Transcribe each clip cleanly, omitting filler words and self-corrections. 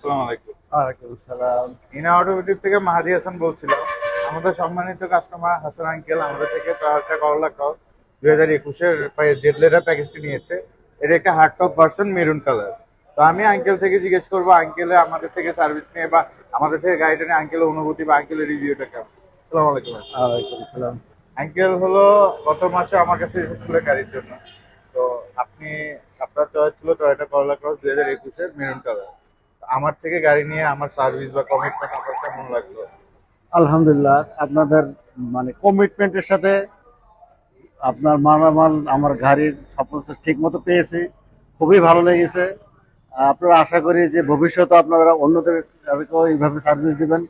আসসালামু আলাইকুম। ওয়ালাইকুম আসসালাম। ইনা অটোমোটিভ থেকে মাহাদি হাসান বলছিলাম। আমাদের সম্মানিত কাস্টমার হাসান আঙ্কেল আমাদের থেকে টয়োটা করোলা ক্রস 2021-এর জেড লেদার প্যাকেজটি নিয়েছে। এটা একটা hard top version maroon colour. তো আমি আঙ্কেল থেকে জিজ্ঞেস করবো আঙ্কেলে আমাদের থেকে সার্ভিস নিয়ে বা আমাদের থেকে গাড়িটা নিয়ে আঙ্কেলের অনুভূতি বা আঙ্কেলের রিভিউটা কেমন। আসসালামু আলাইকুম। ওয়ালাইকুম আসসালাম। আঙ্কেল হলো গত মাসে আমার কাছে এসেছিল গাড়ির জন্য। তো আপনি আপনার চয়েস ছিল টয়োটা করোলা ক্রস 2021-এর মেরুন কালার। আমার থেকে গাড়ি নিয়ে আমার সার্ভিস বা কমিটমেন্ট আপনার কেমন লাগলো? আলহামদুলিল্লাহ, আপনাদের মানে কমিটমেন্টের সাথে আপনার মালামাল আমার গাড়ির সমস্ত ঠিক মতো পেয়েছি, খুবই ভালো লেগেছে। আপনারা আশা করি যে ভবিষ্যতে আপনারা অন্যদেরকেও এইভাবে সার্ভিস দিবেন।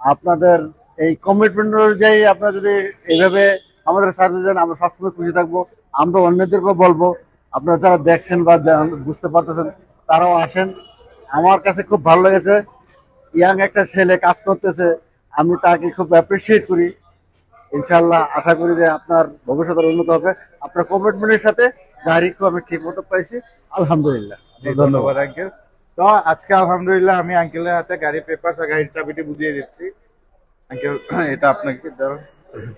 আপনাদের এই কমিটমেন্ট অনুযায়ী আপনারা যদি এইভাবে আমাদের সার্ভিস দেন, আমরা সবসময় খুশি থাকবো। আমরা অন্যদেরকেও বলবো, আপনারা যারা দেখছেন বা বুঝতে পারতেছেন তারাও আসেন। আমার কাছে খুব ভালো লেগেছে, ইয়াং একটা ছেলে কাজ করতেছে, আমি তাকে খুব অ্যাপ্রিসিয়েট করি। ইনশাল্লাহ আশা করি যে আপনার ভবিষ্যতের উন্নত হবে। আপনার কমিটমেন্টের সাথে গাড়ি খুব আমি ঠিক মতো পাইছি, আলহামদুলিল্লাহ। জি, ধন্যবাদ। ধন্যবাদ আঙ্কেল। তো আজকে আলহামদুলিল্লাহ আমি আঙ্কেলের হাতে গাড়ি পেপার আর গাড়ির চাবিটি বুঝিয়ে দিচ্ছি। আঙ্কেল এটা আপনাকে ধরুন।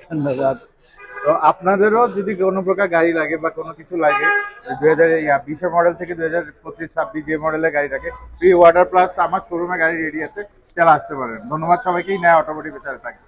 ধন্যবাদ। তো আপনাদেরও যদি কোনো প্রকার গাড়ি লাগে বা কোনো কিছু লাগে 2020 মডেল থেকে 2025-26 যে মডেলের গাড়ি থাকে প্রি অর্ডার প্লাস আমার শোরুমে গাড়ি রেডি আছে, চলে আসতে পারেন। ধন্যবাদ সবাইকেই, নেয় অটোমোটিভ বেচারে থাকে।